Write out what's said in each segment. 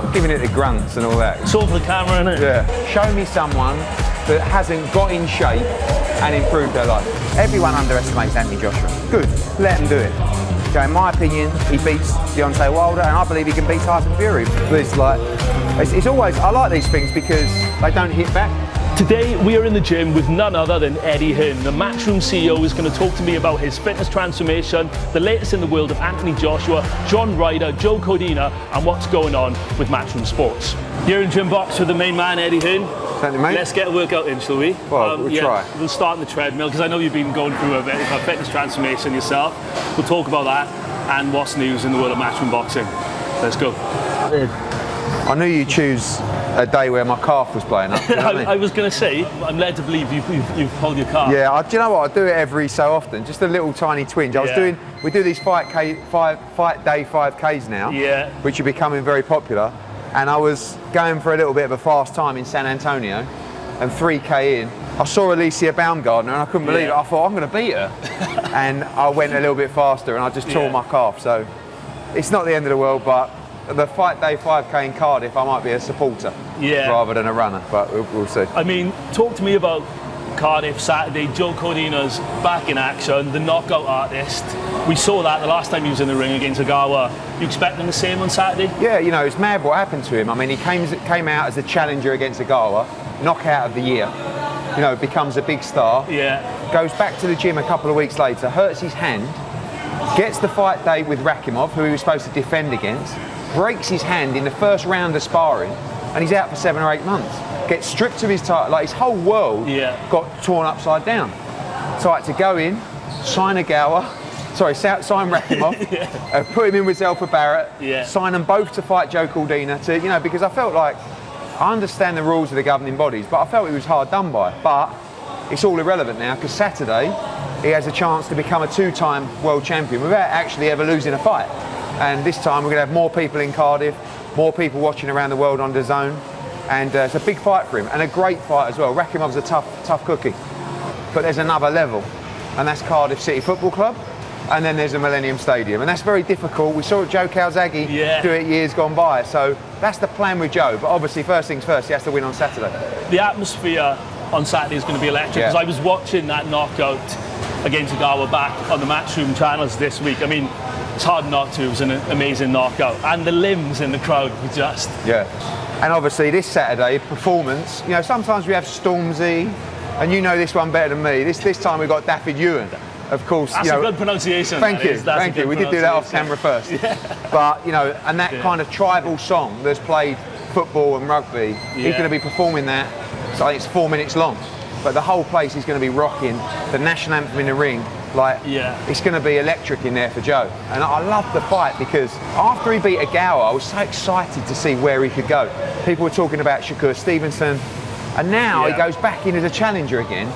stop giving it the grunts and all that. It's all for the camera, isn't it? Yeah. Show me someone that hasn't got in shape and improved their life. Everyone underestimates Anthony Joshua. Good, let him do it. So in my opinion, he beats Deontay Wilder, and I believe he can beat Tyson Fury. But it's always, I like these things because they don't hit back. Today we are in the gym with none other than Eddie Hearn. The Matchroom CEO is going to talk to me about his fitness transformation, the latest in the world of Anthony Joshua, John Ryder, Joe Cordina, and what's going on with Matchroom Sports. You're in Gymbox with the main man, Eddie Hearn. Certainly, mate. Let's get a workout in, shall we? Well, we'll try. We'll start on the treadmill because I know you've been going through a bit of a fitness transformation yourself. We'll talk about that and what's news in the world of Matchroom boxing. Let's go. I knew you'd choose a day where my calf was playing up. You know what I mean? I was going to say, I'm led to believe you've pulled your calf. Yeah, do you know what? I do it every so often, just a little tiny twinge. We do these fight day 5Ks now, which are becoming very popular. And I was going for a little bit of a fast time in San Antonio, and 3K in, I saw Alicia Baumgardner and I couldn't believe it. I thought, I'm going to beat her. And I went a little bit faster and I just tore my calf. So it's not the end of the world, but the fight day 5K in Cardiff, I might be a supporter rather than a runner, but we'll see. I mean, talk to me about Cardiff Saturday. Joe Cordina's back in action, the knockout artist. We saw that the last time he was in the ring against Agawa. You expecting the same on Saturday? Yeah, you know, it's mad what happened to him. I mean, he came out as a challenger against Agawa, knockout of the year. You know, becomes a big star. Yeah. Goes back to the gym a couple of weeks later, hurts his hand, gets the fight day with Rakhimov, who he was supposed to defend against, breaks his hand in the first round of sparring, and he's out for 7 or 8 months. Gets stripped of his title, like his whole world got torn upside down. So I had to go in, sign sign Rakhimov, put him in with Zelfa Barrett, sign them both to fight Joe Cordina, because I felt like, I understand the rules of the governing bodies, but I felt he was hard done by. But it's all irrelevant now, because Saturday he has a chance to become a 2-time world champion without actually ever losing a fight. And this time we're going to have more people in Cardiff, more people watching around the world on DAZN, and it's a big fight for him, and a great fight as well. Rakhimov's a tough cookie. But there's another level, and that's Cardiff City Football Club, and then there's the Millennium Stadium, and that's very difficult. We saw Joe Calzaghe do it years gone by, so that's the plan with Joe. But obviously, first things first, he has to win on Saturday. The atmosphere on Saturday is going to be electric, because I was watching that knockout against Agawa back on the Matchroom channels this week. I mean, it's hard not to. It was an amazing knockout, and the limbs in the crowd were just... Yeah, and obviously this Saturday, performance, you know, sometimes we have Stormzy, and you know this one better than me. This time we got David Ewan. Of course, that's a good pronunciation. Thank you. We did do that off camera first. But you know, and that kind of tribal song that's played football and rugby, he's going to be performing that. So I think it's 4 minutes long, but the whole place is going to be rocking the national anthem in the ring. It's going to be electric in there for Joe. And I love the fight because after he beat Agawa, I was so excited to see where he could go. People were talking about Shakur Stevenson, and now he goes back in as a challenger again.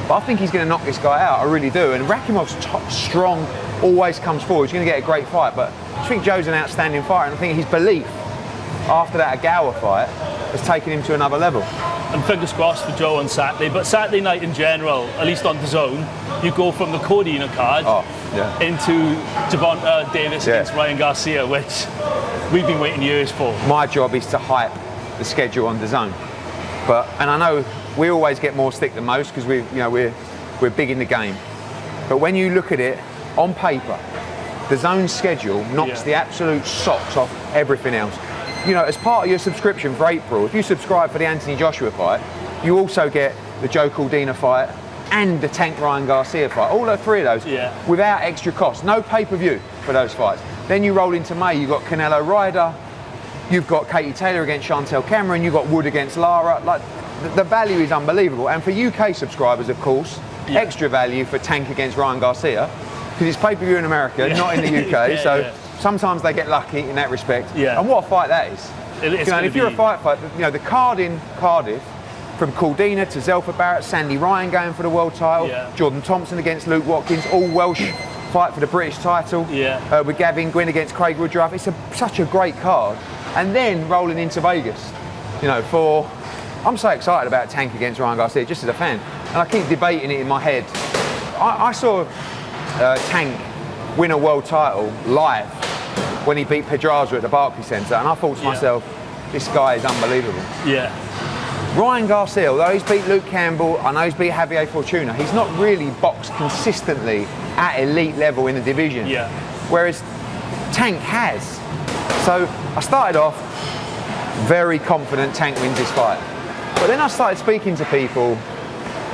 But I think he's going to knock this guy out, I really do. And Rakhimov's strong, always comes forward. He's going to get a great fight. But I think Joe's an outstanding fighter, and I think his belief after that Agawa fight has taken him to another level. And fingers crossed for Joe on Saturday. But Saturday night in general, at least on DAZN, you go from the Cordina card into Gervonta Davis against Ryan Garcia, which we've been waiting years for. My job is to hype the schedule on DAZN. And I know we always get more stick than most because we're big in the game. But when you look at it on paper, the DAZN schedule knocks the absolute socks off everything else. You know, as part of your subscription for April, if you subscribe for the Anthony Joshua fight, you also get the Joe Cordina fight and the Tank Ryan Garcia fight. All the three of those without extra cost. No pay-per-view for those fights. Then you roll into May, you've got Canelo Ryder, you've got Katie Taylor against Chantel Cameron, you've got Wood against Lara. Like, the value is unbelievable. And for UK subscribers, of course, extra value for Tank against Ryan Garcia, because it's pay-per-view in America, not in the UK. Sometimes they get lucky in that respect. And what a fight that is. If you're a fight, the card in Cardiff, from Cordina to Zelfa Barrett, Sandy Ryan going for the world title, Jordan Thompson against Luke Watkins, all Welsh fight for the British title, with Gavin Gwynn against Craig Woodruff. It's such a great card. And then rolling into Vegas, I'm so excited about Tank against Ryan Garcia, just as a fan. And I keep debating it in my head. I saw Tank win a world title live when he beat Pedraza at the Barclays Centre, and I thought to myself, this guy is unbelievable. Yeah. Ryan Garcia, although he's beat Luke Campbell, I know he's beat Javier Fortuna, he's not really boxed consistently at elite level in the division. Yeah. Whereas Tank has. So I started off very confident Tank wins this fight. But then I started speaking to people,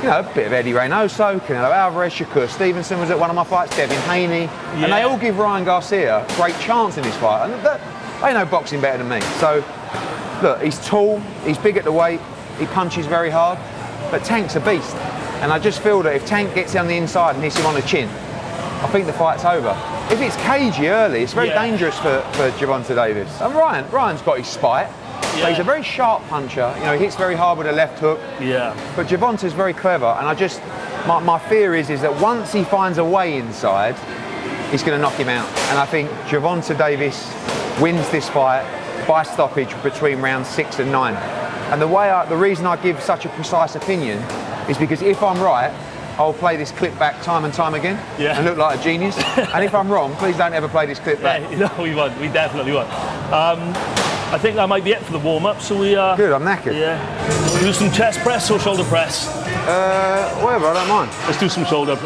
you know, a bit of Eddie Reynoso, Canelo Alvarez, Shakur Stevenson was at one of my fights, Devin Haney, and they all give Ryan Garcia a great chance in this fight. And they know boxing better than me. So, look, he's tall, he's big at the weight, he punches very hard, but Tank's a beast. And I just feel that if Tank gets on the inside and hits him on the chin, I think the fight's over. If it's cagey early, it's very dangerous for Gervonta Davis. And Ryan's got his spite. But he's a very sharp puncher. You know, he hits very hard with a left hook. Yeah. But Gervonta's very clever, and my fear is that once he finds a way inside, he's going to knock him out. And I think Gervonta Davis wins this fight by stoppage between rounds 6 and 9. And the reason I give such a precise opinion is because if I'm right, I'll play this clip back time and time again and look like a genius. And if I'm wrong, please don't ever play this clip back. No, we won't. We definitely won't. I think that might be it for the warm-up. So we good. I'm knackered. Yeah. Do some chest press or shoulder press? Whatever. I don't mind. Let's do some shoulders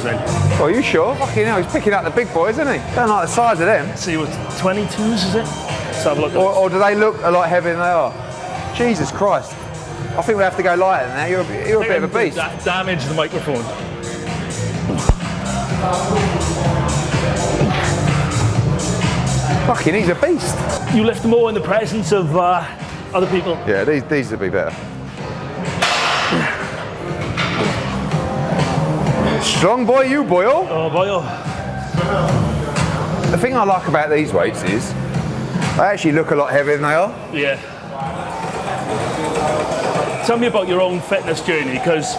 then. Oh, are you sure? Fucking hell, he's picking up the big boys, isn't he? Don't like the size of them. Let's see what 22s is it? Let's have a look. Or do they look a lot heavier than they are? Jesus Christ. I think we'll have to go lighter than that. You're a bit of a beast. Damage the microphone. Fucking, he's a beast. You lift more in the presence of other people. Yeah, these would be better. Strong boy, you boy. Oh boy. The thing I like about these weights is they actually look a lot heavier than they are. Yeah. Tell me about your own fitness journey, because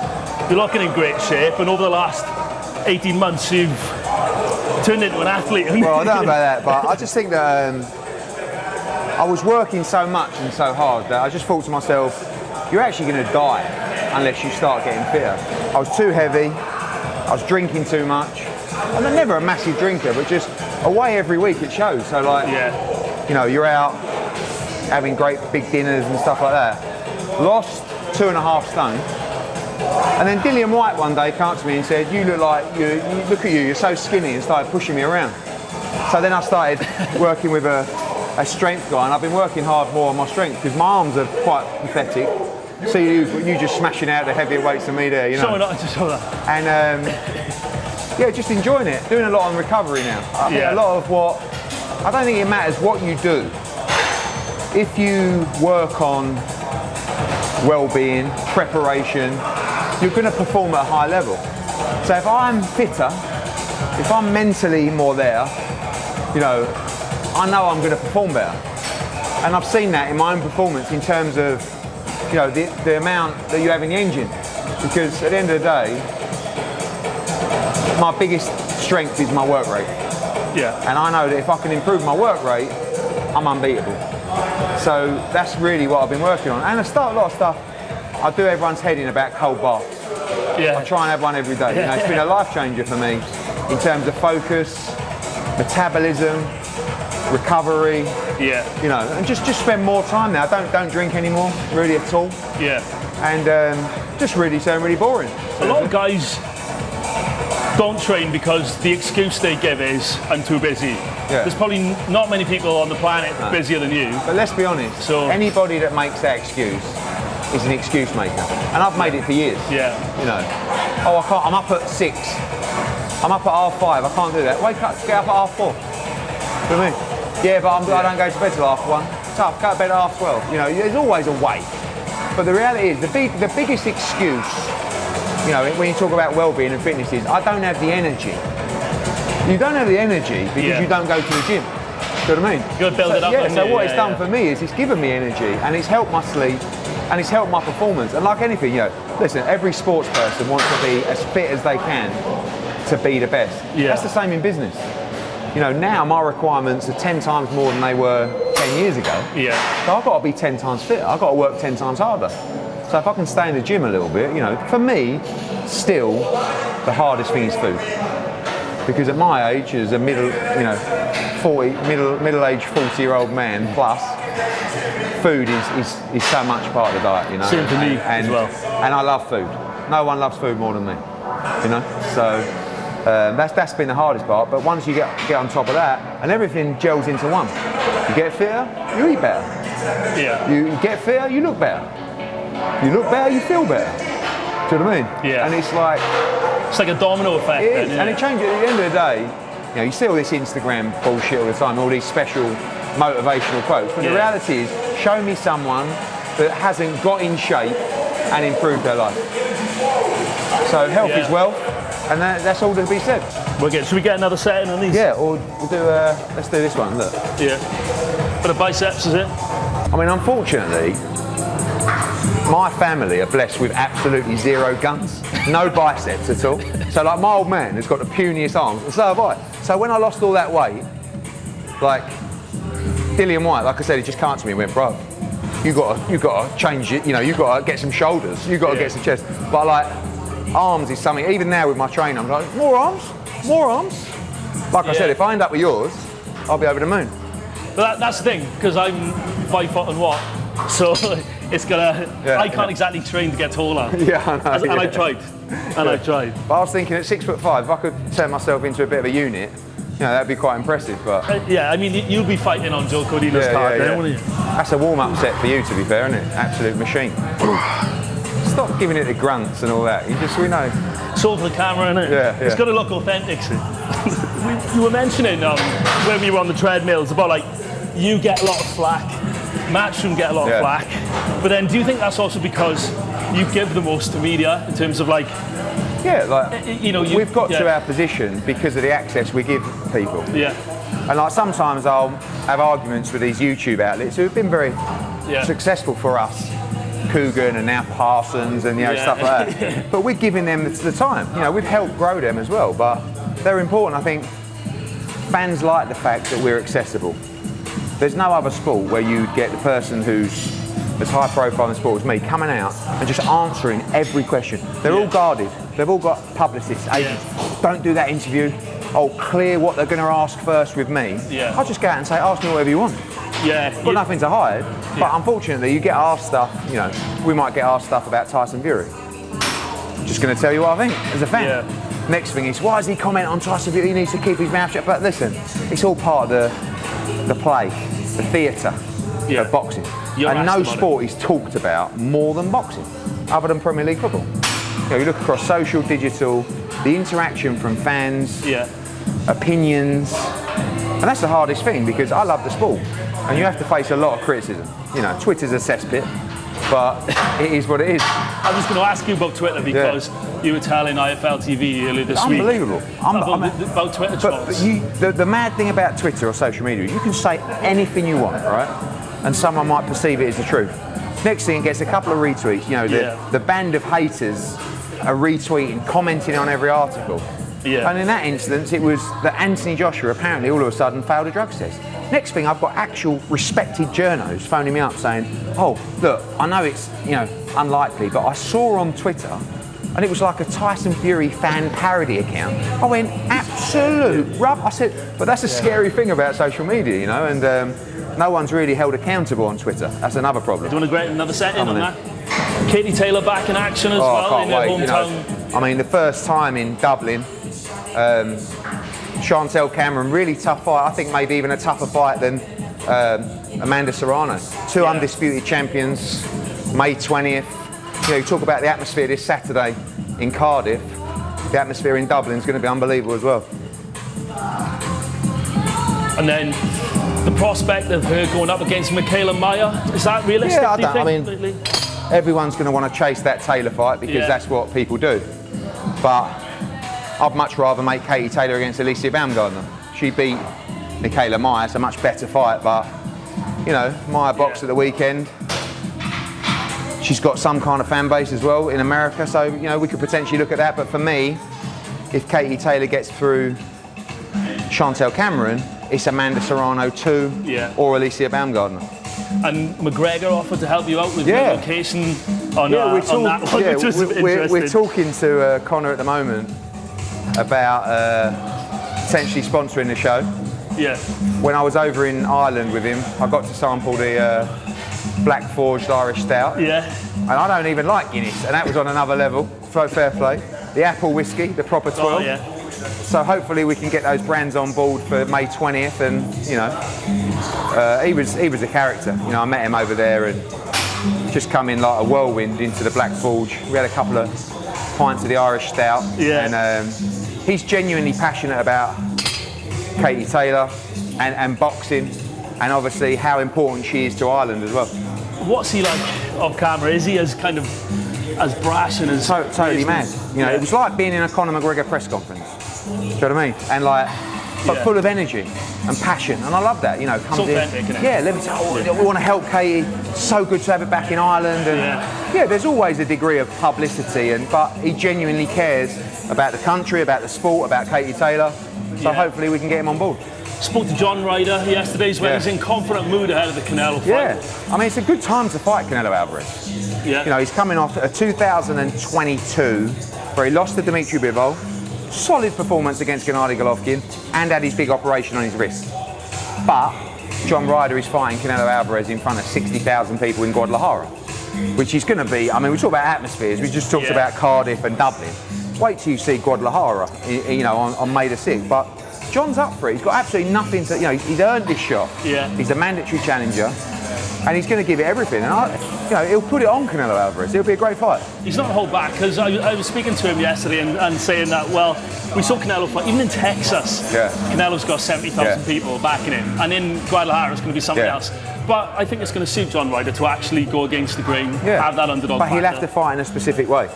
you're looking in great shape, and over the last 18 months you've turned into an athlete. Well, I don't know about that, but I just think that I was working so much and so hard that I just thought to myself, you're actually going to die unless you start getting fitter. I was too heavy, I was drinking too much. I'm never a massive drinker, but just away every week it shows. So like, you know, you're out having great big dinners and stuff like that. Lost 2.5 stone. And then Dillian White one day came up to me and said, you look at you, you're so skinny, and started pushing me around. So then I started working with a strength guy, and I've been working hard more on my strength because my arms are quite pathetic. See you just smashing out the heavier weights than me there, you know. Saw that. And yeah, just enjoying it, doing a lot on recovery now. I think a lot of I don't think it matters what you do. If you work on well-being, preparation, you're going to perform at a high level. So if I'm fitter, if I'm mentally more there, you know I'm going to perform better. And I've seen that in my own performance in terms of, you know, the amount that you have in the engine. Because at the end of the day, my biggest strength is my work rate. Yeah. And I know that if I can improve my work rate, I'm unbeatable. So that's really what I've been working on. And I start a lot of stuff. I do everyone's head in about cold baths. Yeah. I try and have one every day. You know, it's been a life changer for me in terms of focus, metabolism, recovery. Yeah. You know, and just spend more time now. Don't drink anymore, really at all. Yeah. And just really sound really boring. A lot of guys don't train because the excuse they give is, I'm too busy. Yeah. There's probably not many people on the planet busier than you. But let's be honest, so anybody that makes that excuse is an excuse maker. And I've made it for years. Yeah. You know, oh, I can't, I'm up at 6. I'm up at 5:30, I can't do that. Wake up, get up at 4:30. You know what I mean? Yeah, but I don't go to bed till 1:30. Tough, go to bed at 12:30. You know, there's always a way. But the reality is, the biggest excuse, you know, when you talk about well-being and fitness is, I don't have the energy. You don't have the energy because you don't go to the gym. Do you know what I mean? You've got to build it up. Yeah, so what it's done for me is it's given me energy and it's helped my sleep and it's helped my performance. And like anything, you know, listen, every sports person wants to be as fit as they can to be the best. Yeah. That's the same in business. You know, now my requirements are 10 times more than they were 10 years ago. Yeah. So I've got to be 10 times fitter. I've got to work 10 times harder. So if I can stay in the gym a little bit, you know, for me, still, the hardest thing is food. Because at my age, as a middle, you know, middle-aged 40-year-old man plus, food is so much part of the diet, you know. Same for me as well. And I love food. No one loves food more than me, you know. So that's been the hardest part. But once you get on top of that, and everything gels into one. You get fitter, you eat better. Yeah. You get fitter, you look better. You look better, you feel better. Do you know what I mean? Yeah. And it's like a domino effect. It is, and it changes. At the end of the day, you know, you see all this Instagram bullshit all the time, all these special motivational quotes. But the reality is, show me someone that hasn't got in shape and improved their life. So health is wealth, and that's all to be said. Should we get another set in on these? Yeah, or we'll do. Let's do this one. Look. Yeah. But the biceps is it? I mean, unfortunately, my family are blessed with absolutely zero guns, no biceps at all. So like my old man has got the puniest arms, and so have I. So when I lost all that weight, like Dillian White, like I said, he just came up to me and went, bro, you got to change it. You know, you got to get some shoulders, you got to get some chest. But like arms is something. Even now with my trainer, I'm like, more arms. Like I said, if I end up with yours, I'll be over the moon. But that's the thing, because I'm 5 foot and what, so it's gonna. I can't exactly train to get taller. Yeah, I know. And I tried. I tried. But I was thinking at 6'5", if I could turn myself into a bit of a unit, you know, that'd be quite impressive. But yeah, I mean, you'll be fighting on Joe Cordina's card, then, won't you? That's a warm-up set for you, to be fair, isn't it? Absolute machine. Stop giving it the grunts and all that. We know. It's all for the camera, isn't it? Yeah. It's got to look authentic. You were mentioning when we were on the treadmills about like you get a lot of flack, Matchroom get a lot of flack, but then do you think that's also because you give the most to media in terms of like? Yeah, like you know, we've got to our position because of the access we give people. Yeah. And like sometimes I'll have arguments with these YouTube outlets who have been very successful for us. Coogan and now Parsons and stuff like that. But we're giving them the time. You know, we've helped grow them as well. But they're important. I think fans like the fact that we're accessible. There's no other sport where you get the person who's as high profile in the sport as me coming out and just answering every question. They're all guarded. They've all got publicists, agents. Don't do that interview. I'll clear what they're going to ask first with me. I'll just go out and say, ask me whatever you want. Got nothing to hide. But unfortunately, you get asked stuff, you know, we might get asked stuff about Tyson Fury. Just going to tell you what I think as a fan. Next thing is, why does he comment on Tyson Fury? He needs to keep his mouth shut. But listen, it's all part of the play, the theatre of boxing. And no sport is talked about more than boxing, other than Premier League football. You know, you look across social, digital, the interaction from fans, opinions, and that's the hardest thing because I love the sport. And you have to face a lot of criticism. You know, Twitter's a cesspit, but it is what it is. I was going to ask you about Twitter because you were telling IFL TV earlier this week. Unbelievable. About Twitter trolls. But the mad thing about Twitter or social media is you can say anything you want, right? And someone might perceive it as the truth. Next thing, it gets a couple of retweets. You know, the band of haters are retweeting, commenting on every article. And in that instance, it was that Anthony Joshua apparently all of a sudden failed a drugs test. Next thing, I've got actual respected journos phoning me up saying, oh, look, I know it's, you know, unlikely, but I saw on Twitter, and it was like a Tyson Fury fan parody account. I went, absolute rub. I said, but that's a scary thing about social media, you know, and no one's really held accountable on Twitter. That's another problem. Do you want to get another set in on that? Katie Taylor back in action as well in her hometown. You know, I mean, the first time in Dublin, Chantel Cameron, really tough fight. I think maybe even a tougher fight than Amanda Serrano. Two undisputed champions, May 20th. You know, you talk about the atmosphere this Saturday in Cardiff. The atmosphere in Dublin is going to be unbelievable as well. And then the prospect of her going up against Michaela Mayer, is that realistic? Yeah, I mean, everyone's going to want to chase that Taylor fight because that's what people do. But I'd much rather make Katie Taylor against Alicia Baumgardner. She beat Michaela Mayer. It's a much better fight, but you know, Mayer boxed at the weekend. She's got some kind of fan base as well in America, so you know we could potentially look at that. But for me, if Katie Taylor gets through Chantel Cameron, it's Amanda Serrano 2 or Alicia Baumgardner. And McGregor offered to help you out with location on that one, which was interesting. We're talking to Connor at the moment about potentially sponsoring the show. Yeah. When I was over in Ireland with him, I got to sample the black forged Irish stout. Yeah. And I don't even like Guinness, and that was on another level. So fair play. The apple whiskey, the proper 12. Oh, yeah. So hopefully we can get those brands on board for May 20th, and you know, he was a character. You know, I met him over there and just come in like a whirlwind into the Black Forge. We had a couple of pints of the Irish stout, and he's genuinely passionate about Katie Taylor and boxing, and obviously how important she is to Ireland as well. What's he like off camera? Is he as kind of as brash and as totally mad? You know, it was like being in a Conor McGregor press conference. Do you know what I mean? And like, but full of energy and passion, and I love that. You know, comes authentic, in. Yeah, let me tell you, we want to help Katie. So good to have her back in Ireland, and yeah, there's always a degree of publicity, but he genuinely cares about the country, about the sport, about Katie Taylor. So hopefully we can get him on board. Spoke to John Ryder yesterday as well. He's in confident mood ahead of the Canelo fight. Yeah, I mean, it's a good time to fight Canelo Alvarez. Yeah. You know, he's coming off a 2022 where he lost to Dimitri Bivol, solid performance against Gennady Golovkin, and had his big operation on his wrist. But John Ryder is fighting Canelo Alvarez in front of 60,000 people in Guadalajara, which is going to be, I mean, we talk about atmospheres, we just talked about Cardiff and Dublin. Wait till you see Guadalajara, you know, on May the 6th. But John's up for it. He's got absolutely nothing to, you know, he's earned this shot. Yeah. He's a mandatory challenger, and he's going to give it everything. And you know, he'll put it on Canelo Alvarez. It'll be a great fight. He's not a hold back, because I was speaking to him yesterday and saying that, well, we saw Canelo fight, even in Texas, Canelo's got 70,000 people backing him, and in Guadalajara it's going to be something else. But I think it's going to suit John Ryder to actually go against the grain, have that underdog But he'll factor. have to fight in a specific way.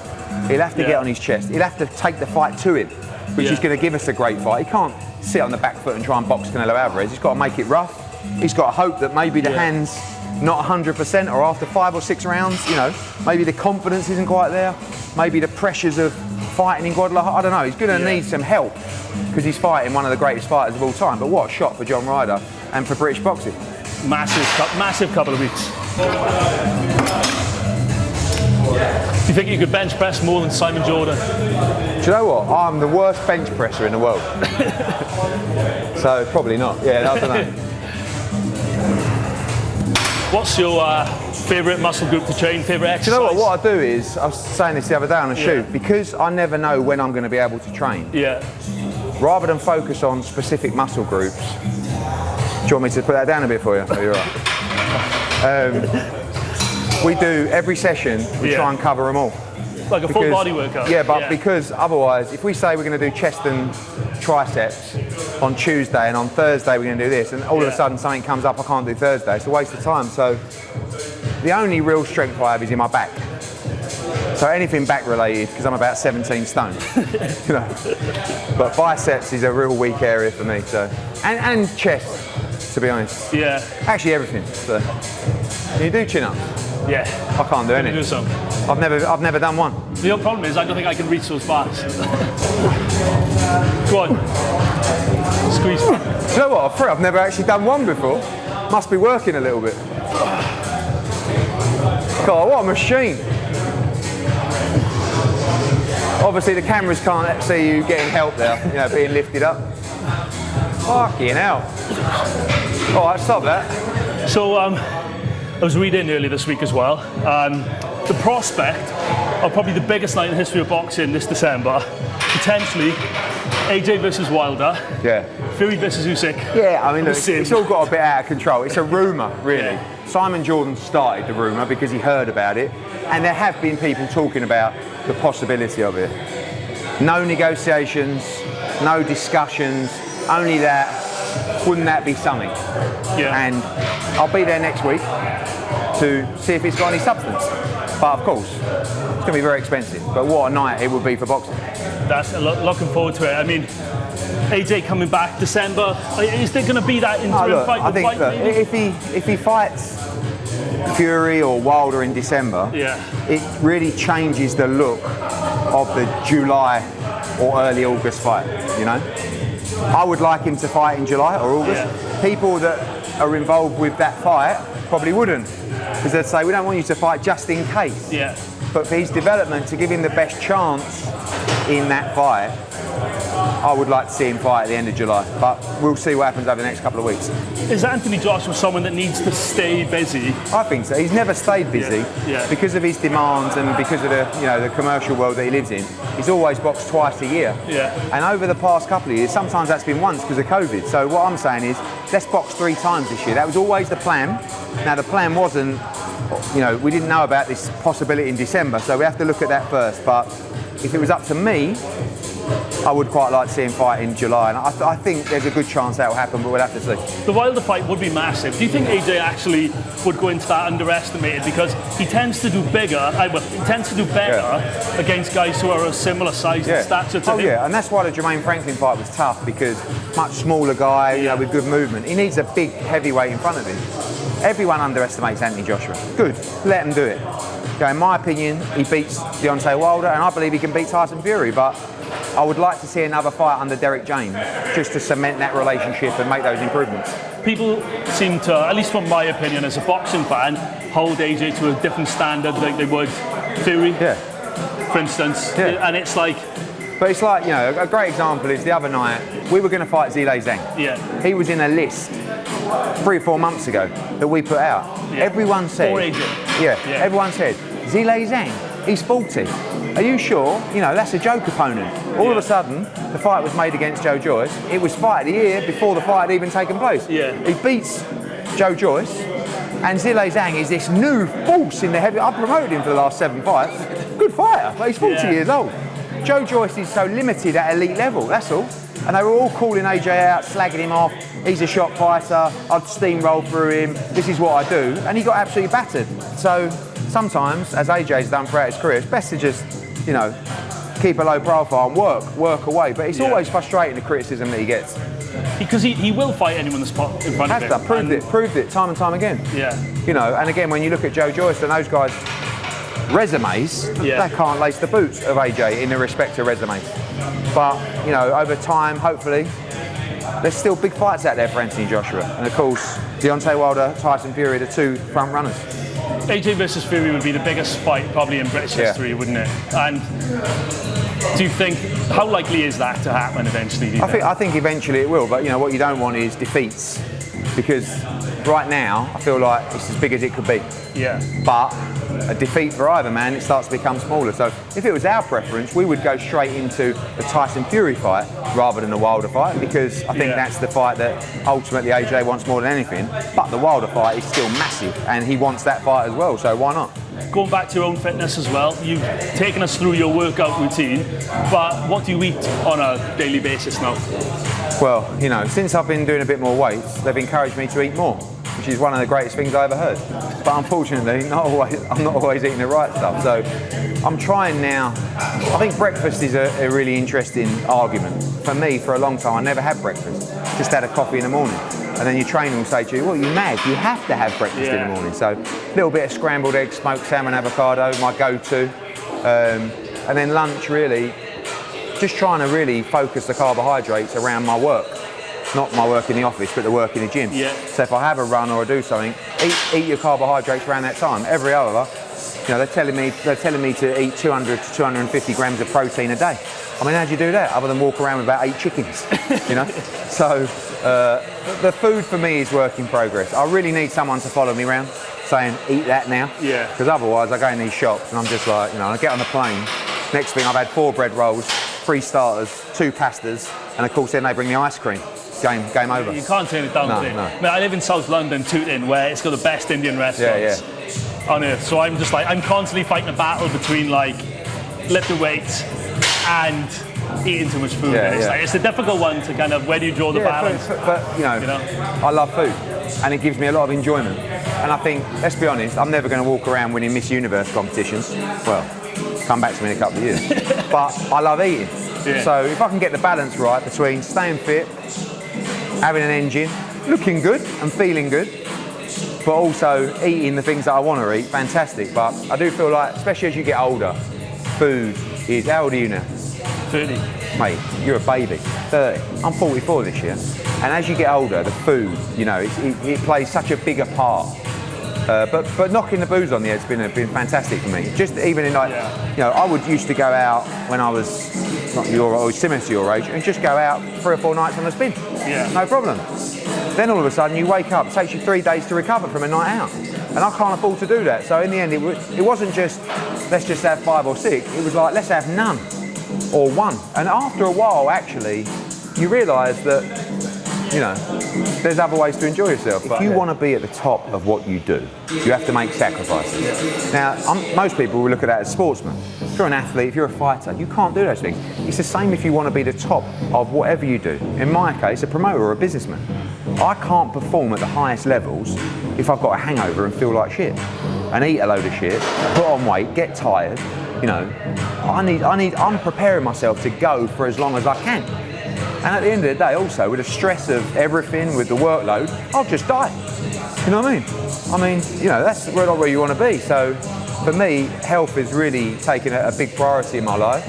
He'll have to get on his chest. He'll have to take the fight to him, which is going to give us a great fight. He can't sit on the back foot and try and box Canelo Alvarez. He's got to make it rough. He's got to hope that maybe the hands not 100%, or after 5 or 6 rounds, you know, maybe the confidence isn't quite there. Maybe the pressures of fighting in Guadalajara, I don't know. He's going to need some help because he's fighting one of the greatest fighters of all time. But what a shot for John Ryder and for British boxing. Massive couple of weeks. Do you think you could bench press more than Simon Jordan? Do you know what? I'm the worst bench presser in the world. So probably not. Yeah, I don't know. What's your favourite muscle group to train, favourite exercise? Do you know what I do is, I was saying this the other day on a shoot, because I never know when I'm going to be able to train. Yeah. Rather than focus on specific muscle groups, do you want me to put that down a bit for you? Oh, you're right. We do every session, we try and cover them all. Like a full body workout? Yeah, but because otherwise, if we say we're going to do chest and triceps on Tuesday and on Thursday we're going to do this, and all of a sudden something comes up, I can't do Thursday, it's a waste of time. So the only real strength I have is in my back. So anything back related, because I'm about 17 stone. You know. But biceps is a real weak area for me. So and chest, to be honest. Yeah. Actually everything. So can you do chin-ups? Yeah. I can't do any. Do some. I've never done one. The only problem is I don't think I can reach those bars. Go on. Squeeze. Do you know what? I've never actually done one before. Must be working a little bit. God, what a machine. Obviously the cameras can't see you getting help there, you know, being lifted up. Fucking hell. All right, stop that. So I was reading earlier this week as well. The prospect of probably the biggest night in the history of boxing this December, potentially AJ versus Wilder, Fury versus Usyk. Yeah, I mean, look, it's all got a bit out of control. It's a rumour, really. Simon Jordan started the rumour because he heard about it, and there have been people talking about the possibility of it. No negotiations, no discussions, only that. Wouldn't that be something? Yeah. And I'll be there next week to see if it's got any substance. But of course, it's going to be very expensive. But what a night it would be for boxing. That's looking forward to it. I mean, AJ coming back December. Is there going to be that interim fight? I think if he fights Fury or Wilder in December, it really changes the look of the July or early August fight. You know. I would like him to fight in July or August. People that are involved with that fight probably wouldn't, because they'd say, we don't want you to fight just in case. But for his development, to give him the best chance in that fight, I would like to see him fight at the end of July, but we'll see what happens over the next couple of weeks. Is Anthony Joshua someone that needs to stay busy? I think so. He's never stayed busy because of his demands and because of the commercial world that he lives in. He's always boxed twice a year. Yeah. And over the past couple of years, sometimes that's been once because of COVID. So what I'm saying is, let's box 3 times this year. That was always the plan. Now the plan wasn't, we didn't know about this possibility in December, so we have to look at that first. But if it was up to me, I would quite like to see him fight in July, and I think there's a good chance that will happen, but we'll have to see. The Wilder fight would be massive. Do you think AJ actually would go into that underestimated, because he tends to do better against guys who are a similar size and stature to him? Yeah, and that's why the Jermaine Franklin fight was tough, because much smaller guy, with good movement. He needs a big heavyweight in front of him. Everyone underestimates Anthony Joshua. Good, let him do it. In my opinion, he beats Deontay Wilder, and I believe he can beat Tyson Fury, but I would like to see another fight under Derek James, just to cement that relationship and make those improvements. People seem to, at least from my opinion as a boxing fan, hold AJ to a different standard like they would Fury, for instance. And it's like... But it's like, a great example is the other night, we were going to fight Zhilei Zhang. Yeah. He was in a list 3 or 4 months ago that we put out. Yeah. Everyone said... For AJ. Everyone said, Zhilei Zhang, he's 40. Are you sure? That's a joke opponent. All of a sudden, the fight was made against Joe Joyce. It was fight of the year before the fight had even taken place. Yeah. He beats Joe Joyce, and Zhilei Zhang is this new force in the heavy... I've promoted him for the last 7 fights. Good fighter, but he's 40 years old. Joe Joyce is so limited at elite level, that's all. And they were all calling AJ out, slagging him off. He's a shot fighter, I'd steamroll through him, this is what I do. And he got absolutely battered. So sometimes, as AJ's done throughout his career, it's best to just, keep a low profile and work away. But it's always frustrating, the criticism that he gets. Because he will fight anyone that's put in front of him. Proved it time and time again. Yeah. And again, when you look at Joe Joyce and those guys' resumes, they can't lace the boots of AJ in the respect to resumes. But, over time, hopefully, there's still big fights out there for Anthony Joshua. And of course, Deontay Wilder, Tyson Fury, the 2 front runners. AJ versus Fury would be the biggest fight probably in British history, wouldn't it? And do you think, how likely is that to happen eventually? I think eventually it will, but what you don't want is defeats, because right now I feel like it's as big as it could be. Yeah. But a defeat for either man, it starts to become smaller. So if it was our preference, we would go straight into the Tyson Fury fight rather than the Wilder fight, because I think that's the fight that ultimately AJ wants more than anything. But the Wilder fight is still massive, and he wants that fight as well, so why not? Going back to your own fitness as well, you've taken us through your workout routine, but what do you eat on a daily basis now? Well, since I've been doing a bit more weights, they've encouraged me to eat more, which is one of the greatest things I ever heard. But unfortunately, I'm not always eating the right stuff. So I'm trying now. I think breakfast is a really interesting argument. For me, for a long time, I never had breakfast. Just had a coffee in the morning. And then your trainer will say to you, well, you're mad, you have to have breakfast in the morning. So a little bit of scrambled eggs, smoked salmon, avocado, my go-to. And then lunch, really, just trying to really focus the carbohydrates around my work. Not my work in the office, but the work in the gym. Yeah. So if I have a run or I do something, eat your carbohydrates around that time. Every other, they're telling me to eat 200 to 250 grams of protein a day. I mean, how do you do that other than walk around with about 8 chickens? So the food for me is work in progress. I really need someone to follow me around saying, eat that now. Yeah. Because otherwise I go in these shops and I'm just like, I get on the plane. Next thing, I've had 4 bread rolls, 3 starters, 2 pastas, and of course then they bring the ice cream. Game over. You can't turn it down. No. I mean, I live in South London, Tooting, where it's got the best Indian restaurants on earth. So I'm just I'm constantly fighting a battle between lifting weights and eating too much food. It's a difficult one to kind of, where do you draw the balance? But I love food, and it gives me a lot of enjoyment. And I think, let's be honest, I'm never going to walk around winning Miss Universe competitions. Well, come back to me in a couple of years. But I love eating. Yeah. So if I can get the balance right between staying fit, having an engine, looking good and feeling good, but also eating the things that I want to eat, fantastic. But I do feel like, especially as you get older, food is, how old are you now? 30. Mate, you're a baby, 30. I'm 44 this year. And as you get older, the food, it plays such a bigger part But knocking the booze on the head's been fantastic for me. Just even in like, you know, I used to go out when I was not your age, similar to your age, and just go out 3 or 4 nights on the spin. Yeah. No problem. Then all of a sudden you wake up, it takes you 3 days to recover from a night out. And I can't afford to do that. So in the end, it wasn't just, let's just have 5 or 6. It was like, let's have none or 1. And after a while, actually, you realise that, you know, there's other ways to enjoy yourself. If you want to be at the top of what you do, you have to make sacrifices. Now, most people will look at that as sportsmen. If you're an athlete, if you're a fighter, you can't do those things. It's the same if you want to be the top of whatever you do. In my case, a promoter or a businessman. I can't perform at the highest levels if I've got a hangover and feel like shit. And eat a load of shit, put on weight, get tired, you know. I'm preparing myself to go for as long as I can. And at the end of the day, also, with the stress of everything, with the workload, I'll just die. You know what I mean? I mean, you know, that's not where you want to be. So, for me, health is really taking a big priority in my life.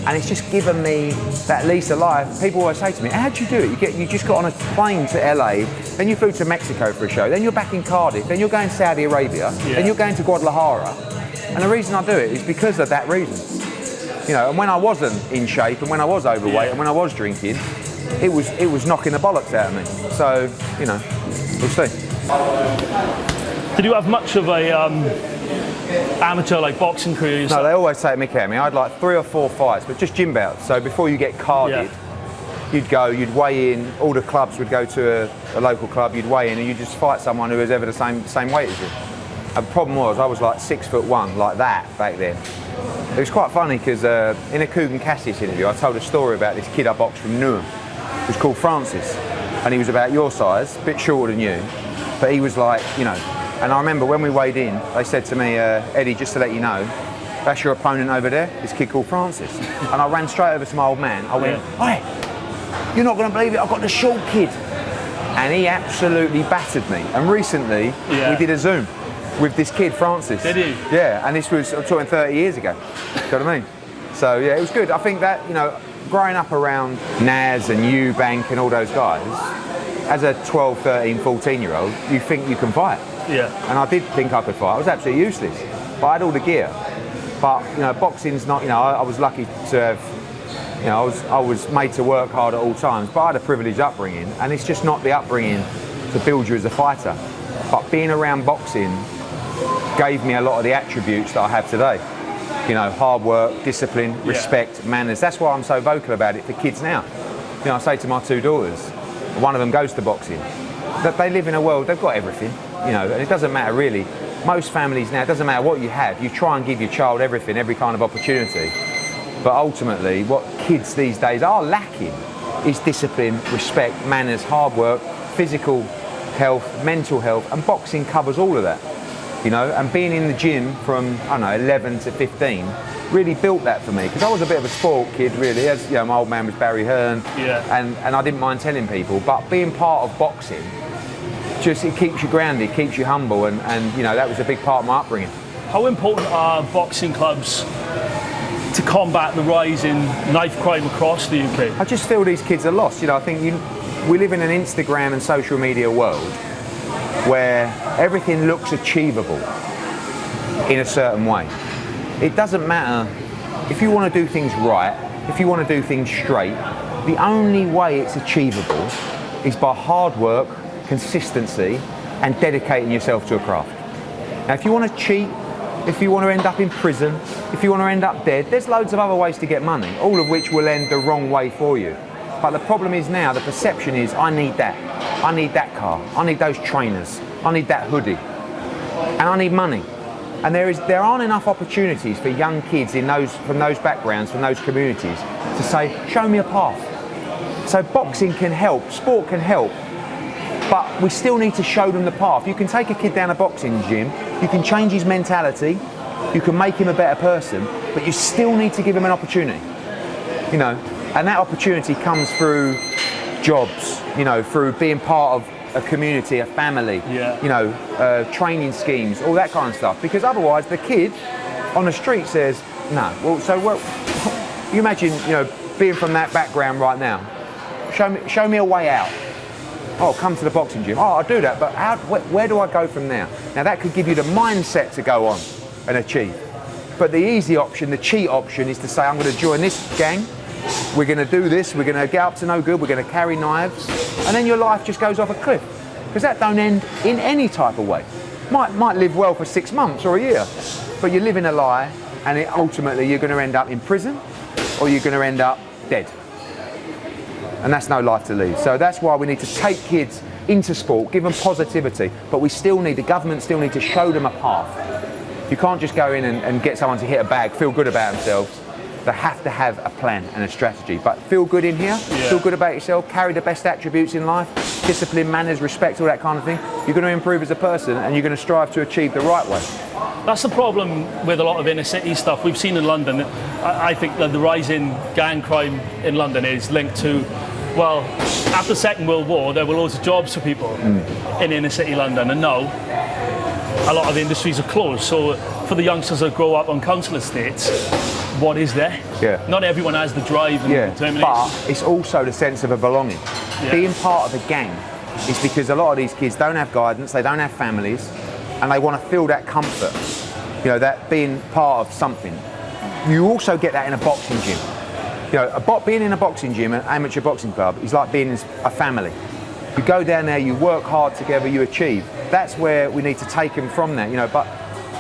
And it's just given me that lease of life. People always say to me, how'd you do it? You just got on a plane to LA, then you flew to Mexico for a show, then you're back in Cardiff, then you're going to Saudi Arabia, then you're going to Guadalajara. And the reason I do it is because of that reason. You know, and when I wasn't in shape and when I was overweight and when I was drinking, it was knocking the bollocks out of me. So, you know, we'll see. Did you have much of a amateur like boxing career yourself? No, they always take mick at me. I had like 3 or 4 fights, but just gym bouts. So before you get carded, you'd weigh in, all the clubs would go to a local club, you'd weigh in and you'd just fight someone who was ever the same weight as you. And the problem was I was like 6'1", like that back then. It was quite funny because in a Kugan Cassius interview, I told a story about this kid I boxed from Newham. He was called Francis, and he was about your size, a bit shorter than you, but he was like, you know. And I remember when we weighed in, they said to me, Eddie, just to let you know, that's your opponent over there, this kid called Francis. And I ran straight over to my old man. I went, hey, you're not going to believe it, I've got the short kid. And he absolutely battered me. And recently, we did a Zoom with this kid, Francis. Did he? Yeah, and this was, I'm talking 30 years ago. Do you know what I mean? So yeah, it was good. I think that, you know, growing up around Naz and Eubank and all those guys, as a 12, 13, 14-year-old, you think you can fight. Yeah. And I did think I could fight. I was absolutely useless. But I had all the gear. But, you know, boxing's not, you know, I was lucky to have, you know, I was made to work hard at all times, but I had a privileged upbringing, and it's just not the upbringing to build you as a fighter. But being around boxing gave me a lot of the attributes that I have today. You know, hard work, discipline, respect, manners. That's why I'm so vocal about it for kids now. You know, I say to my 2 daughters, one of them goes to boxing, that they live in a world, they've got everything, you know, and it doesn't matter really. Most families now, it doesn't matter what you have, you try and give your child everything, every kind of opportunity. But ultimately, what kids these days are lacking is discipline, respect, manners, hard work, physical health, mental health, and boxing covers all of that. You know, and being in the gym from, I don't know, 11 to 15 really built that for me, because I was a bit of a sport kid really, as you know, my old man was Barry Hearn, and I didn't mind telling people, but being part of boxing, just it keeps you grounded, keeps you humble, and you know, that was a big part of my upbringing. How important are boxing clubs to combat the rise in knife crime across the UK? I just feel these kids are lost. You know, I think we live in an Instagram and social media world where everything looks achievable in a certain way. It doesn't matter if you want to do things right, if you want to do things straight, the only way it's achievable is by hard work, consistency, and dedicating yourself to a craft. Now, if you want to cheat, if you want to end up in prison, if you want to end up dead, there's loads of other ways to get money, all of which will end the wrong way for you. But the problem is now, the perception is, I need that car, I need those trainers, I need that hoodie, and I need money. And there aren't enough opportunities for young kids from those backgrounds, from those communities, to say, show me a path. So boxing can help, sport can help, but we still need to show them the path. You can take a kid down a boxing gym, you can change his mentality, you can make him a better person, but you still need to give him an opportunity. You know, and that opportunity comes through jobs, you know, through being part of a community, a family, you know, training schemes, all that kind of stuff. Because otherwise the kid on the street says, no. Well, you imagine, you know, being from that background right now. Show me a way out. Oh, come to the boxing gym. Oh, I'll do that, but where do I go from there? Now that could give you the mindset to go on and achieve. But the easy option, the cheat option, is to say, I'm going to join this gang, we're going to do this, we're going to get up to no good, we're going to carry knives, and then your life just goes off a cliff. Because that don't end in any type of way. Might live well for 6 months or a year, but you're living a lie, and ultimately you're going to end up in prison, or you're going to end up dead. And that's no life to lead. So that's why we need to take kids into sport, give them positivity, but the government still need to show them a path. You can't just go in and get someone to hit a bag, feel good about themselves. They have to have a plan and a strategy. But feel good in here, feel good about yourself, carry the best attributes in life, discipline, manners, respect, all that kind of thing. You're going to improve as a person, and you're going to strive to achieve the right way. That's the problem with a lot of inner city stuff we've seen in London. I think that the rise in gang crime in London is linked to, well, after the Second World War, there were loads of jobs for people in inner city London, and now a lot of industries are closed. So for the youngsters that grow up on council estates, what is there? Yeah. Not everyone has the drive and determination. But it's also the sense of a belonging. Being part of a gang is because a lot of these kids don't have guidance, they don't have families, and they want to feel that comfort, that being part of something. You also get that in a boxing gym. Being in a boxing gym, an amateur boxing club, is like being in a family. You go down there, you work hard together, you achieve. That's where we need to take them from there, But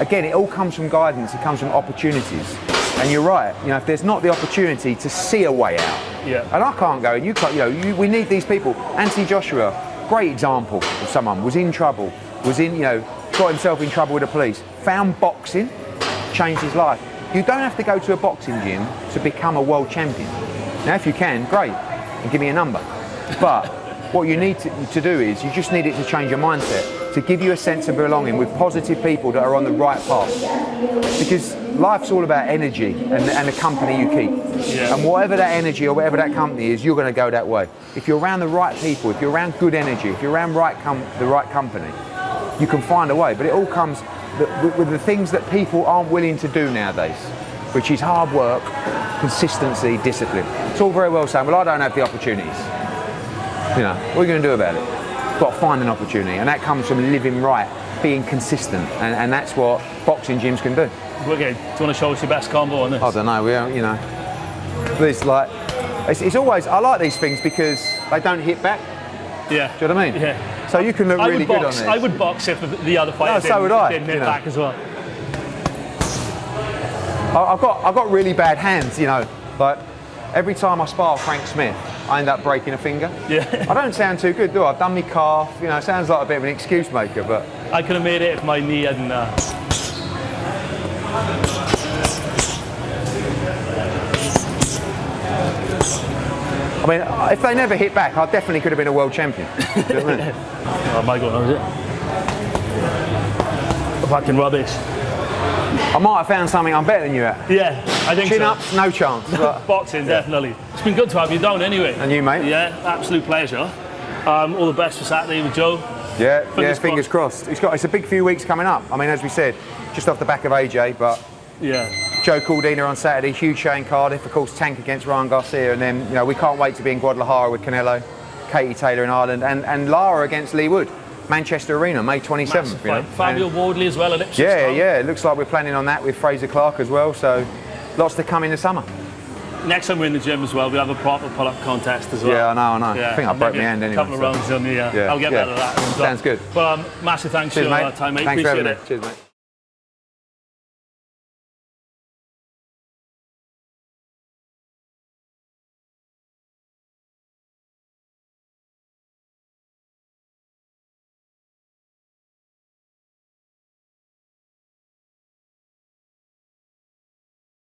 again, it all comes from guidance, it comes from opportunities. And you're right, if there's not the opportunity to see a way out, and I can't go, and you can't, we need these people. Anthony Joshua, great example of someone, was in trouble, got himself in trouble with the police, found boxing, changed his life. You don't have to go to a boxing gym to become a world champion. Now, if you can, great, and give me a number. But what you need to do is, you just need it to change your mindset, to give you a sense of belonging with positive people that are on the right path. Because life's all about energy and the company you keep. Yeah. And whatever that energy or whatever that company is, you're going to go that way. If you're around the right people, if you're around good energy, if you're around the right company, you can find a way. But it all comes with the things that people aren't willing to do nowadays, which is hard work, consistency, discipline. It's all very well saying, well, I don't have the opportunities. What are you going to do about it? You've got to find an opportunity, and that comes from living right, being consistent, and that's what boxing gyms can do. Okay, do you want to show us your best combo on this? I don't know, it's always, I like these things because they don't hit back. Yeah. Do you know what I mean? Yeah. So you can look really good on this. I would box if the other fighter didn't hit back as well. I've got really bad hands, like every time I spar Frank Smith, I end up breaking a finger. Yeah. I don't sound too good, do I? I've done my calf, it sounds like a bit of an excuse maker, but... I could have made it if my knee hadn't... I mean, if they never hit back, I definitely could have been a world champion. Do you know what I mean? Oh, my God, is it? Fucking rubbish. I might have found something I'm better than you at. Yeah, I think so. Chin-ups, no chance. But boxing, definitely. It's been good to have you down anyway. And you, mate? Yeah, absolute pleasure. All the best for Saturday with Joe. Yeah, fingers crossed. It's a big few weeks coming up. I mean, as we said, just off the back of AJ, but... Yeah. Joe Cordina on Saturday, huge show in Cardiff, of course, Tank against Ryan Garcia, and then we can't wait to be in Guadalajara with Canelo, Katie Taylor in Ireland, and Lara against Lee Wood, Manchester Arena, May 27th. Fabio Wardley as well at Ipswich. Yeah, it looks like we're planning on that with Fraser Clark as well, so lots to come in the summer. Next time we're in the gym as well, we have a proper pull-up contest as well. Yeah, I know. Yeah, I think I broke my hand anyway. A couple of rounds on the... I'll get better at that. Sounds good. But massive thanks for your time, mate. Thanks Appreciate for having it. me. Cheers, mate.